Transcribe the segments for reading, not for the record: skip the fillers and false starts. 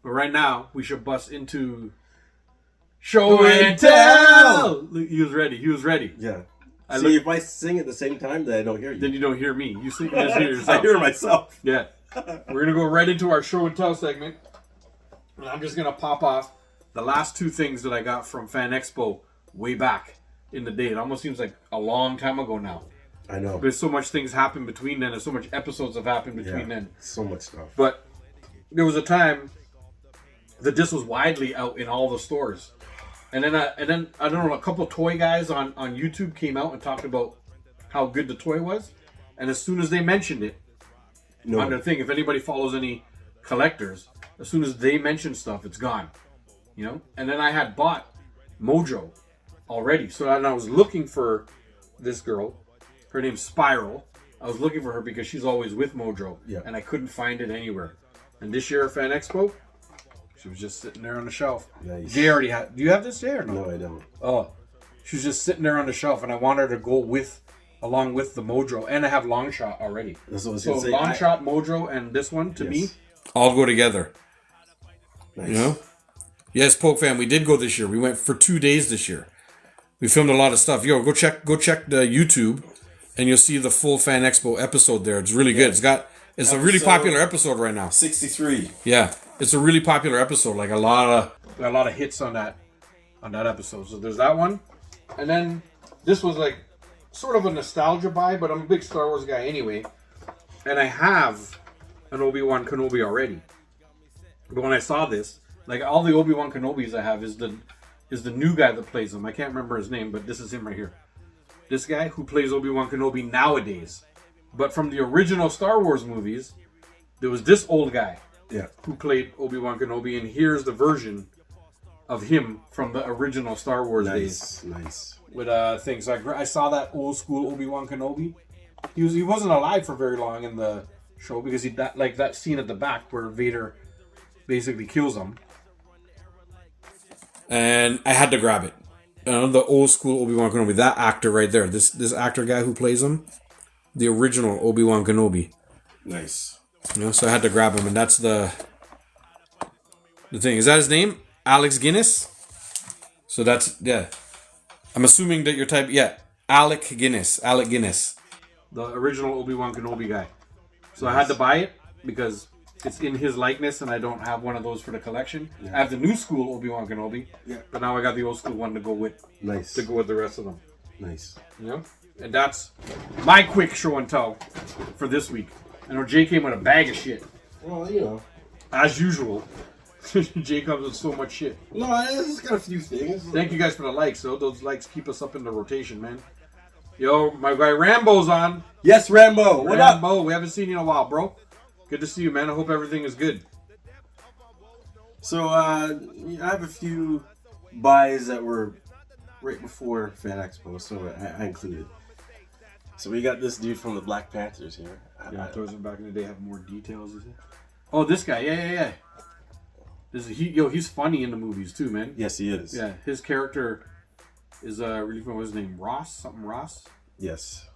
But right now, we should bust into show and tell. He was ready. He was ready. Yeah. See, if I sing at the same time, then I don't hear you. Then you don't hear me. You just hear yourself. I hear myself. Yeah. We're gonna go right into our show and tell segment. And I'm just gonna pop off the last two things that I got from Fan Expo way back in the day. It almost seems like a long time ago now. I know. There's so much things happen between then, and so much episodes have happened between then. So much stuff. But there was a time that this was widely out in all the stores, and then I don't know, a couple of toy guys on YouTube came out and talked about how good the toy was, and as soon as they mentioned it on the thing, if anybody follows any collectors, as soon as they mention stuff, it's gone, you know. And then I had bought Mojo already, so I was looking for this girl. Her name's Spiral. I was looking for her because she's always with Mojo, and I couldn't find it anywhere. And this year at Fan Expo, she was just sitting there on the shelf. Nice. Jay already had. Do you have this, Jay, or no? No, I don't. Oh, she was just sitting there on the shelf, and I wanted her to go along with the Mojo, and I have Long Shot already. That's what I was so gonna say. Long Shot, Mojo, and this one to me all go together. Nice. You know? Yes, Poke Fan, we did go this year. We went for 2 days this year. We filmed a lot of stuff. Go check the YouTube, and you'll see the full Fan Expo episode there. It's really good. It's a really popular episode right now. 63. Yeah, it's a really popular episode. Like a lot of hits on that episode. So there's that one, and then this was like sort of a nostalgia buy, but I'm a big Star Wars guy anyway, and I have an Obi-Wan Kenobi already. But when I saw this, like all the Obi-Wan Kenobis I have is the new guy that plays him. I can't remember his name, but this is him right here. This guy who plays Obi-Wan Kenobi nowadays. But from the original Star Wars movies, there was this old guy who played Obi-Wan Kenobi, and here's the version of him from the original Star Wars days. Nice. With things. So I saw that old school Obi-Wan Kenobi. He wasn't alive for very long in the show because that scene at the back where Vader basically kills him. And I had to grab it. The old school Obi-Wan Kenobi. That actor right there. This actor guy who plays him. The original Obi-Wan Kenobi. Nice. You know, so I had to grab him, and that's the thing. Is that his name? Alex Guinness? So that's, I'm assuming that you're typing, Alec Guinness. The original Obi-Wan Kenobi guy. So I had to buy it because it's in his likeness, and I don't have one of those for the collection. Yeah. I have the new school Obi-Wan Kenobi, but now I got the old school one to go with. Nice. To go with the rest of them. Nice. You know? And that's my quick show and tell for this week. I know Jay came with a bag of shit. Well, you know. As usual. Jay comes with so much shit. No, I just got a few things. Thank you guys for the likes, though. Those likes keep us up in the rotation, man. Yo, my guy Rambo's on. Yes, Rambo. What up? Rambo, we haven't seen you in a while, bro. Good to see you, man. I hope everything is good. So, I have a few buys that were right before Fan Expo, so I included. So we got this dude from the Black Panthers here. Yeah, those back in the day have more details, is it? Oh, this guy, yeah. He's funny in the movies too, man. Yes, he is. Yeah, his character is really fun. What's his name? Ross? Yes.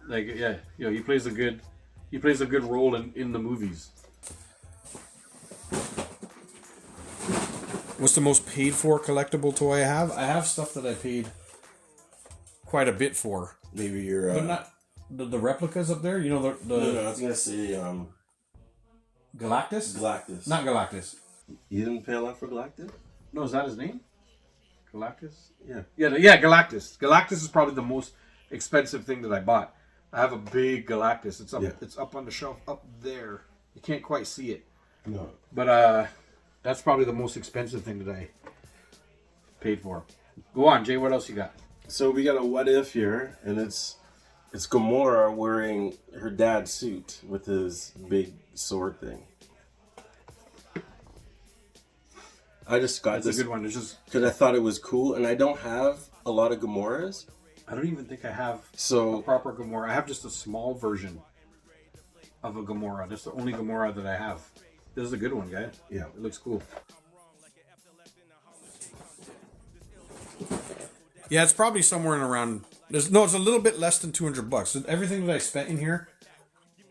Like, he plays a good role in the movies. What's the most paid for collectible toy I have? I have stuff that I paid quite a bit for. Maybe your but not the replicas up there. You know the No, I was gonna say Galactus. Galactus. Not Galactus. You didn't pay a lot for Galactus? No, is that his name? Galactus? Yeah. Yeah, Galactus. Galactus is probably the most expensive thing that I bought. I have a big Galactus. It's up on the shelf up there. You can't quite see it. No. But that's probably the most expensive thing that I paid for. Go on, Jay. What else you got? So we got a what if here, and it's Gamora wearing her dad's suit with his big sword thing. I just got That's this. a good one. It's just because I thought it was cool, and I don't have a lot of Gamoras. I don't even think I have a proper Gamora. I have just a small version of a Gamora. That's the only Gamora that I have. This is a good one, guy. Yeah, it looks cool. Yeah, it's probably somewhere in around. It's a little bit less than $200. Everything that I spent in here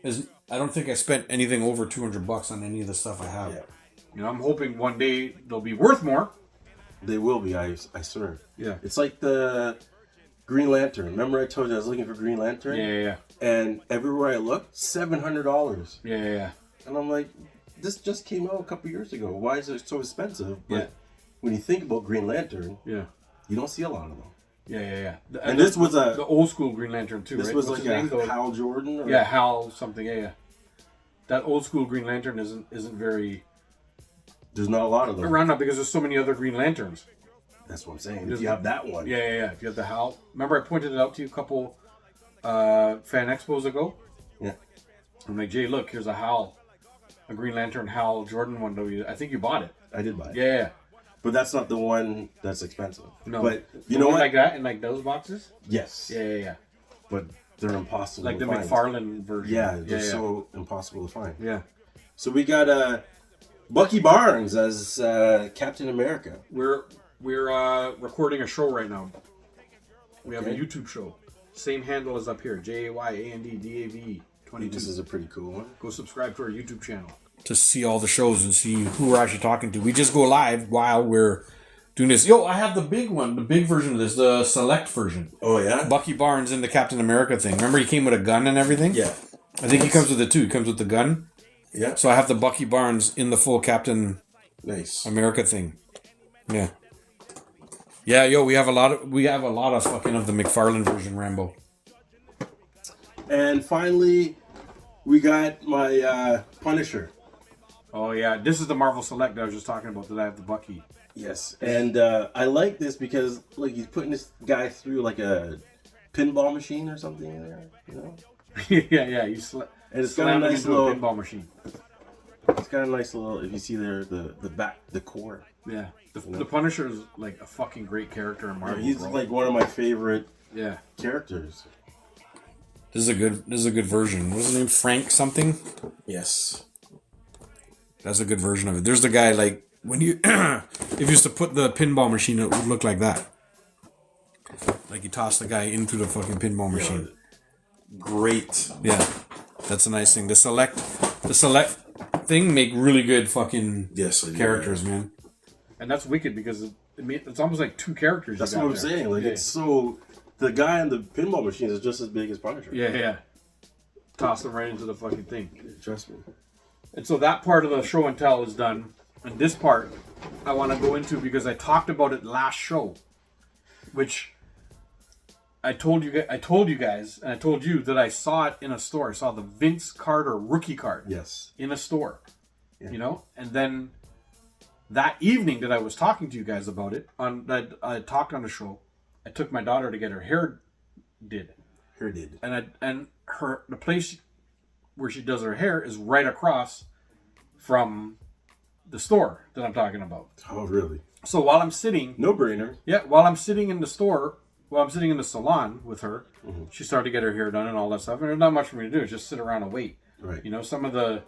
is. I don't think I spent anything over $200 on any of the stuff I have. Yeah. I'm hoping one day they'll be worth more. They will be, I swear. Yeah. It's like the Green Lantern. Remember I told you I was looking for Green Lantern? Yeah. And everywhere I looked, $700. Yeah. And I'm like, this just came out a couple years ago. Why is it so expensive? But Yeah. when you think about Green Lantern, Yeah. you don't see a lot of them. Yeah. And this was the old school Green Lantern too. This right? was What's like his name? a Hal Jordan. Or? Yeah, Hal something. Yeah. That old school Green Lantern isn't very There's not a lot of them. around now because there's so many other Green Lanterns. That's what I'm saying. If you have that one. Yeah. If you have the Hal, remember I pointed it out to you a couple fan expos ago. Yeah. I'm like, Jay, look, here's a Green Lantern Hal Jordan one. I think you bought it. I did buy it. Yeah. But that's not the one that's expensive. No. But you The know one what? like that in like those boxes. Yes. Yeah. But they're impossible Like to the find. McFarlane version. Yeah, they're so impossible to find. Yeah. So we got Bucky Barnes as Captain America. We're recording a show right now. We have a Okay. YouTube show. Same handle as up here. JAYANDDAVE 22. This is a pretty cool one. Go subscribe to our YouTube channel. To see all the shows and see who we're actually talking to. We just go live while we're doing this. Yo, I have the big one, the big version of this, the select version. Oh, yeah? Bucky Barnes in the Captain America thing. Remember he came with a gun and everything? Yeah. I think he comes with it too. He comes with the gun. Yeah. So I have the Bucky Barnes in the full Captain Nice. America thing. Yeah. Yeah, yo, we have a lot of fucking of the McFarlane version Rambo. And finally, we got my Punisher. Oh, yeah. This is the Marvel Select that I was just talking about that I have the Bucky. Yes. And I like this because, like, he's putting this guy through, like, a pinball machine or something in there, you know? yeah. You And it's got a slammed him nice into little... a pinball machine. It's got a nice little... If you see there, the core. Yeah. The Punisher is like a fucking great character in Marvel. He's, bro. like, one of my favorite Yeah. characters. This is a good version. What's his name? Frank something? Yes. That's a good version of it. There's the guy like when you if you used to put the pinball machine, it would look like that. Like you toss the guy into the fucking pinball machine. Great. Yeah. That's a nice thing. The select thing make really good fucking Yes, they do, characters, man. And that's wicked because it's almost like two characters. That's you what got I'm there. saying. Like, yeah. it's so... The guy in the pinball machine is just as big as Punisher. Yeah. Toss them right into the fucking thing. Trust me. And so that part of the show and tell is done. And this part I want to go into because I talked about it last show, which I told you guys, and I told you that I saw it in a store. I saw the Vince Carter rookie card Yes. in a store, Yeah. you know. And then that evening that I was talking to you guys about it, I talked on the show. I took my daughter to get her hair did, Her did. and the place where she does her hair is right across from the store that I'm talking about. Oh, really? So while I'm sitting, No brainer. while I'm sitting in the store, while I'm sitting in the salon with her, she started to get her hair done and all that stuff. And there's not much for me to do; it's just sit around and wait. Right. You know, some of the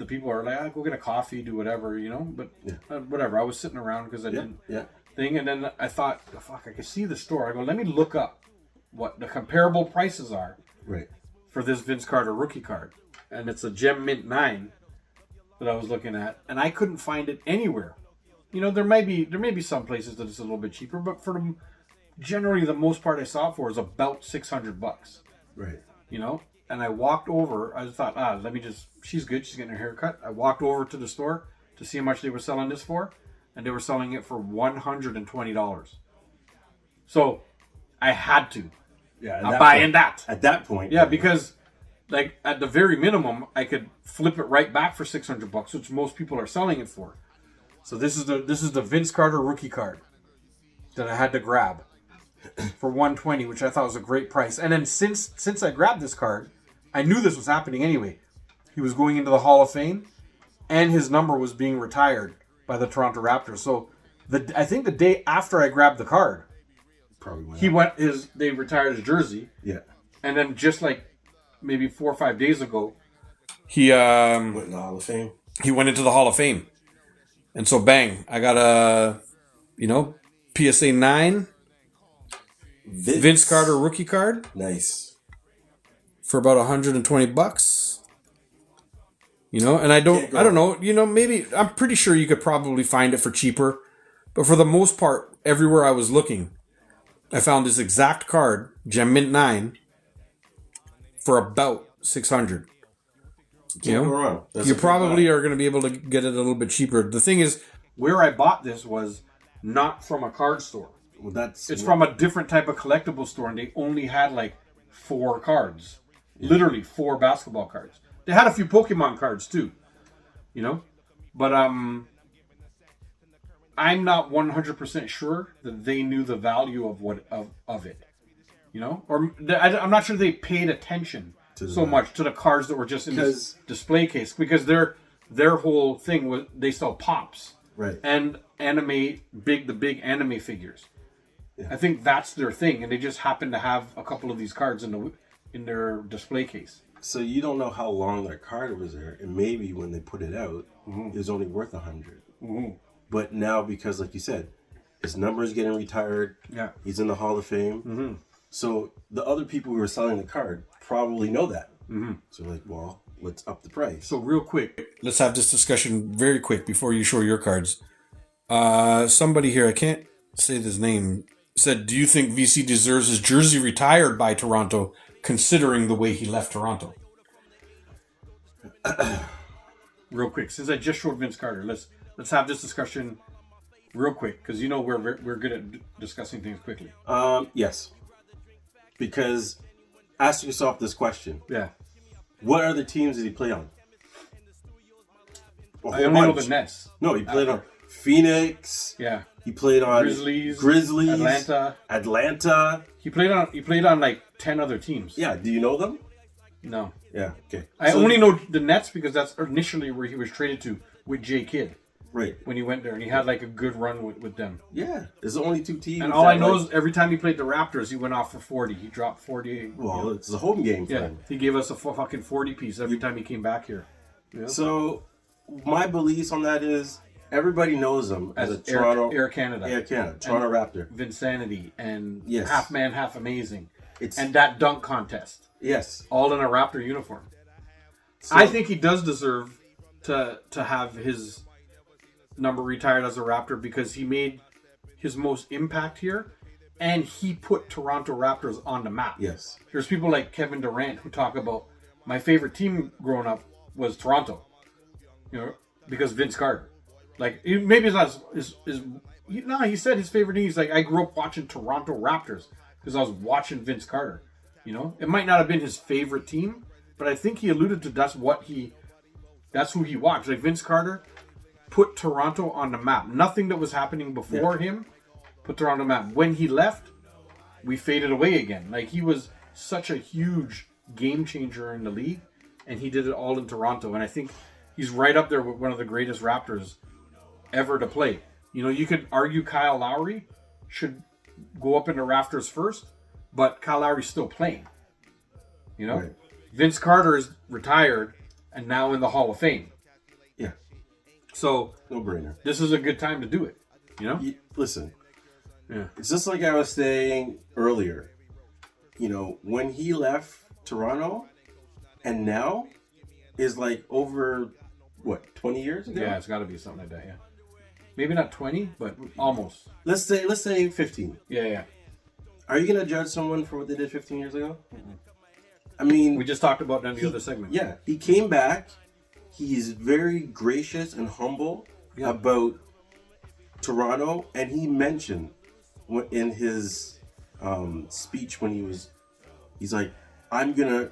people are like, go get a coffee, do whatever, you know. But whatever. I was sitting around because I didn't thing, and then I thought, fuck, I could see the store. I go, let me look up what the comparable prices are Right. for this Vince Carter rookie card, and it's a Gem Mint 9 that I was looking at, and I couldn't find it anywhere. You know, there may be some places that it's a little bit cheaper, but for generally the most part I saw it for is about $600. Right. You know, and I walked over. I thought, she's good. She's getting her hair cut. I walked over to the store to see how much they were selling this for, and they were selling it for $120. So I had to. Yeah. I'm buying that. At that point. Yeah, because like at the very minimum, I could flip it right back for $600, which most people are selling it for. So this is the Vince Carter rookie card that I had to grab for $120, which I thought was a great price. And then since I grabbed this card, I knew this was happening anyway. He was going into the Hall of Fame, and his number was being retired by the Toronto Raptors. So I think the day after I grabbed the card, Probably they retired his jersey. Yeah. And then just like maybe 4 or 5 days ago, He Went in the Hall of Fame. he went into the Hall of Fame. And so bang, I got a PSA 9 Vince Carter rookie card Nice. for about $120. You know, and I Can't go don't know, you know, maybe I'm pretty sure you could probably find it for cheaper, but for the most part, everywhere I was looking, I found this exact card, Gem Mint 9, for about 600. You Can't know, go wrong. That's you a good probably buy. are going to be able to get it a little bit cheaper. The thing is, Where I bought this was not from a card store. Well, that's It's from a different type of collectible store, and they only had like 4 cards. Literally 4 basketball cards. They had a few Pokemon cards too, you know? But I'm not 100% sure that they knew the value of it, you know? Or I'm not sure they paid attention so much to the cards that were just in this display case, because their whole thing was they sell pops. Right. And the big anime figures. Yeah. I think that's their thing, and they just happen to have a couple of these cards in their display case. So you don't know how long that card was there, and maybe when they put it out, it was only worth 100. Mm-hmm. But now, because like you said, his number is getting retired. Yeah. He's in the Hall of Fame. Mm-hmm. So the other people who were selling the card probably know that. Mm-hmm. So like, well, let's up the price. So real quick, let's have this discussion very quick before you show your cards. Somebody here, I can't say his name, said, do you think VC deserves his jersey retired by Toronto, considering the way he left Toronto? real quick, since I just showed Vince Carter, let's have this discussion real quick, because you know we're good at discussing things quickly. Yes. Because ask yourself this question. Yeah. What other teams did he play on? A I whole only know bunch. the Nets. No, he played on Phoenix. Yeah. He played on Grizzlies, Atlanta. He played on like 10 other teams. Yeah, do you know them? No. Yeah, okay. I only know the Nets because that's initially where he was traded to with Jay Kidd Right. when he went there, and he had like a good run with them. Yeah, there's only 2 teams. And all I know is every time he played the Raptors, he went off for 40. He dropped 40. Well, it's a home game for Yeah, him. he gave us a fucking 40 piece every time he came back here. Yeah. So, my beliefs on that is everybody knows him as a Toronto Air Canada, Toronto Raptor. Vinsanity, and Yes. Half Man, Half Amazing, It's and that dunk contest, yes. all in a Raptor uniform. So, I think he does deserve to have his number retired as a Raptor because he made his most impact here, and he put Toronto Raptors on the map. yes. There's people like Kevin Durant who talk about my favorite team growing up was Toronto, you know, because Vince Carter. Like maybe it's not he said his favorite team. He's like, I grew up watching Toronto Raptors because I was watching Vince Carter. You know, it might not have been his favorite team, but I think he alluded to that's who he watched. Like Vince Carter put Toronto on the map. Nothing that was happening before him put Toronto on the map. When he left, we faded away again. Like he was such a huge game changer in the league, and he did it all in Toronto. And I think he's right up there with one of the greatest Raptors ever to play. You know, you could argue Kyle Lowry should go up in the Raptors first, but Kyle Lowry's still playing. You know, Right. Vince Carter is retired and now in the Hall of Fame. Yeah. So No brainer. this is a good time to do it. You know? Listen, Yeah. it's just like I was saying earlier. You know, when he left Toronto and now is like over, what, 20 years ago? Yeah, it's got to be something like that. Yeah. Maybe not 20, but almost. Let's say 15. Yeah. Are you going to judge someone for what they did 15 years ago? I mean, We just talked about that in the other segment. yeah, he came back. He's very gracious and humble about Toronto, and he mentioned in his speech when he's like, I'm gonna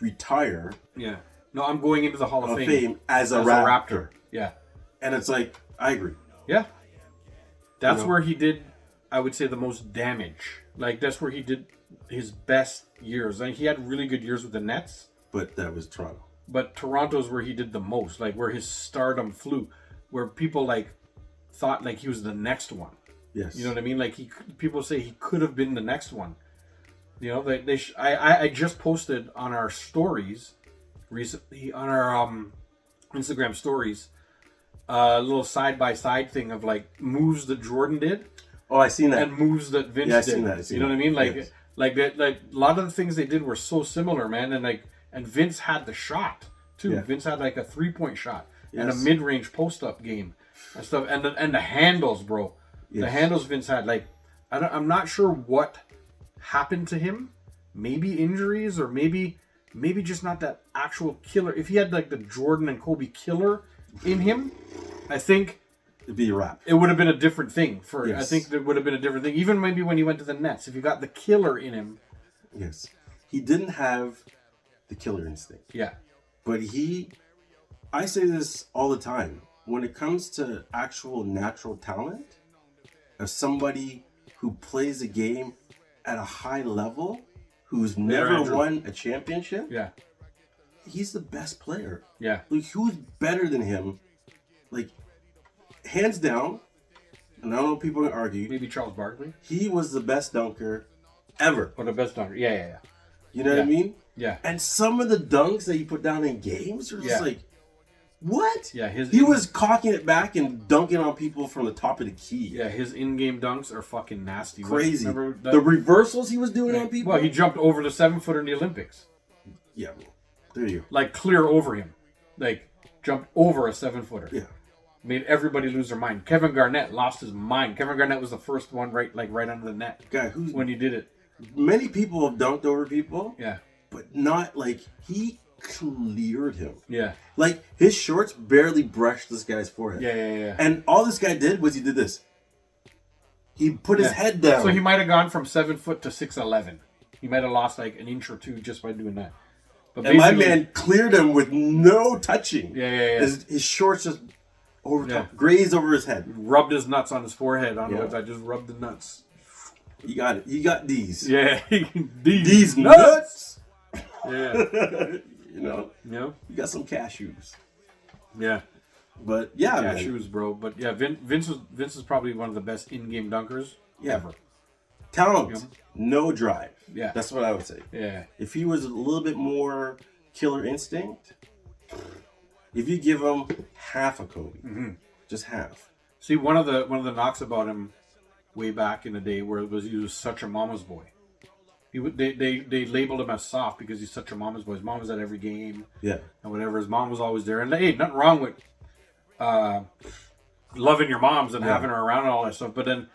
retire Yeah. No, I'm going into the Hall of of Fame, fame as a Raptor. Yeah. And it's like, I agree. Yeah. That's You know? where he did, I would say, the most damage. Like, that's where he did his best years. Like, he had really good years with the Nets, But that was Toronto. but Toronto's where he did the most. Like, where his stardom flew. Where people, like, thought, like, he was the next one. Yes. You know what I mean? Like, people say he could have been the next one. You know, I just posted on our stories recently, on our Instagram stories, a little side-by-side thing of, like, moves that Jordan did Oh, I seen that. and moves that Vince Yeah, I did. seen that, I seen You know what I that. mean? Like, Yes. like a lot of the things they did were so similar, man. And Vince had the shot too. Yeah. Vince had like a 3-point shot and a Yes. mid-range post-up game and stuff. And the handles, bro. The Yes. handles Vince had, like, I'm not sure what happened to him. Maybe injuries, or maybe just not that actual killer. If he had like the Jordan and Kobe killer in him, I think It'd be a wrap. it would have been a different thing. I Yes. think there would have been a different thing. Even maybe when he went to the Nets, if you got the killer in him, Yes. He didn't have the killer instinct. yeah, But I say this all the time. When it comes to actual natural talent, of somebody who plays the game at a high level, who's never Andrew. won a championship, yeah, he's the best player. yeah, Like, who's better than him? Like, hands down, and I don't know if people can argue, maybe Charles Barkley, he was the best dunker ever. or the best dunker. Yeah. You know what I Yeah. mean? Yeah. And some of the dunks that he put down in games are just Yeah. like, what? Yeah, He was cocking it back and dunking on people from the top of the key. Yeah, his in-game dunks are fucking nasty. Crazy. Remember that? The reversals he was doing on people. Well, he jumped over the 7-footer in the Olympics. Yeah, there you go. Like, clear over him. Like, jumped over a 7-footer. Yeah. Made everybody lose their mind. Kevin Garnett lost his mind. Kevin Garnett was the first one right under the net Guy who's when he did it. many people have dunked over people, Yeah. but not like he cleared him. Yeah. Like his shorts barely brushed this guy's forehead. Yeah. And all this guy did was he did this. He put his Yeah. head down. So he might have gone from 7 foot to 6'11". He might have lost like an inch or two just by doing that. But and my basically- man cleared him with no touching. Yeah. His shorts just over Yeah. top, grazed over his head. rubbed his nuts on his forehead. On Yeah. which I just rubbed the nuts. You got it. You got these. Yeah. These nuts. Yeah. You know, You know? you got some cashews. Yeah. But yeah, man. Shoes, bro. But yeah, Vince is probably one of the best in-game dunkers ever. Talent, Yeah. no drive. Yeah. That's what I would say. Yeah. If he was a little bit more killer instinct, if you give him half a Kobe, Mm-hmm. just half. See, one of the knocks about him way back in the day where it was he was such a mama's boy. They labeled him as soft because he's such a mama's boy. His mom was at every game Yeah. and whatever. His mom was always there. And hey, nothing wrong with loving your moms and Yeah. having her around and all that stuff. But then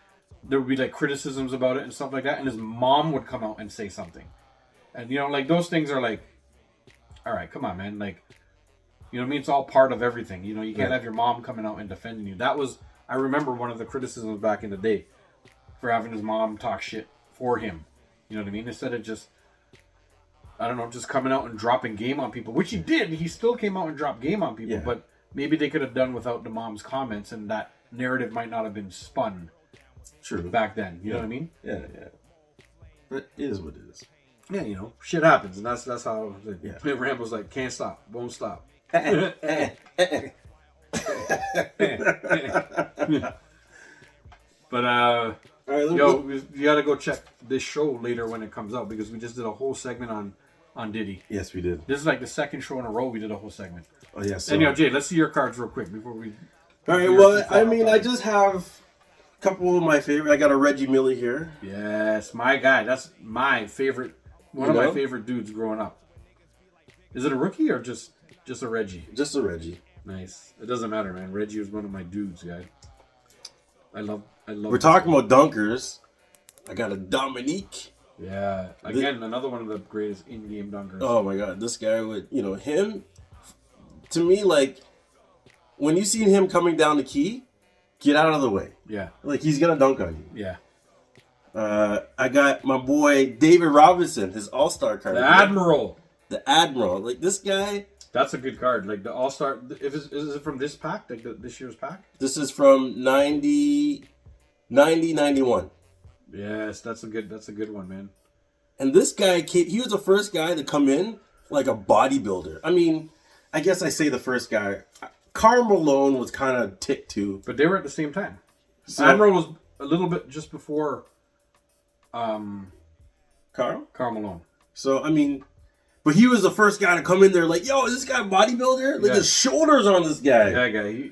there would be like criticisms about it and stuff like that. And his mom would come out and say something. And you know, like those things are like, all right, come on, man. Like, you know what I mean? It's all part of everything. You know, you can't Yeah. have your mom coming out and defending you. That was, I remember one of the criticisms back in the day for having his mom talk shit for him. You know what I mean? Instead of just, I don't know, just coming out and dropping game on people, which he did. He still came out and dropped game on people, Yeah. but maybe they could have done without the mom's comments, and that narrative might not have been spun True. back then. You know what I mean? Yeah. But it is what it is. Yeah, you know, shit happens, and that's how. Yeah. Rambo's like, can't stop, won't stop. But All right, yo, you gotta go check this show later when it comes out because we just did a whole segment on Diddy. yes, we did. This is like the second show in a row we did a whole segment. Oh yeah. So. Anyhow, Jay, let's see your cards real quick before we. All right. Well, I mean, I just have a couple of my favorite. I got a Reggie Miller here. Yes, my guy. That's my favorite. One You of know? my favorite dudes growing up. Is it a rookie or just a Reggie? Just a Reggie. Nice. It doesn't matter, man. Reggie was one of my dudes, guy. I love. We're talking about dunkers. I got a Dominique. Yeah. Again, another one of the greatest in-game dunkers. Oh my god, this guy would, him, to me, like, when you see him coming down the key, get out of the way. Yeah. Like, he's gonna dunk on you. Yeah. I got my boy David Robinson, his All-Star card. The Admiral. The Admiral. Like, this guy, That's a good card. Like the All-Star. Is it from this pack? Like this year's pack? this is from 91. Yes, that's a good one, man. And this guy, he was the first guy to come in like a bodybuilder. I mean, I guess I say the first guy. Karl Malone was kind of tick too. But they were at the same time. So- Admiral was a little bit just before Karl? Karl Malone. So, I mean, but he was the first guy to come in there like, yo, is this guy a bodybuilder? Look Yeah. at his shoulders on this guy. That guy.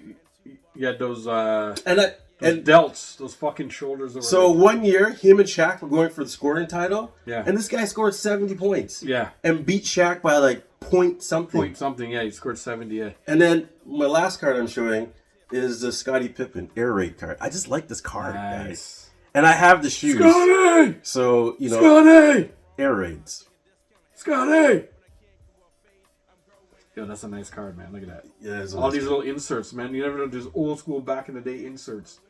He had those. And Those delts, those fucking shoulders. So 1 year, him and Shaq were going for the scoring title. Yeah. And this guy scored 70 points. Yeah. And beat Shaq by like point something. Point something, yeah. He scored 70, yeah. And then my last card I'm showing is the Scottie Pippen Air Raid card. I just like this card, guys. Nice. And I have the shoes. Scotty! So, you know, Scotty! Air Raids. Scotty! Yo, that's a nice card, man. Look at that. Yeah, it's a All nice these card. little inserts, man. You never know, just old school back in the day inserts.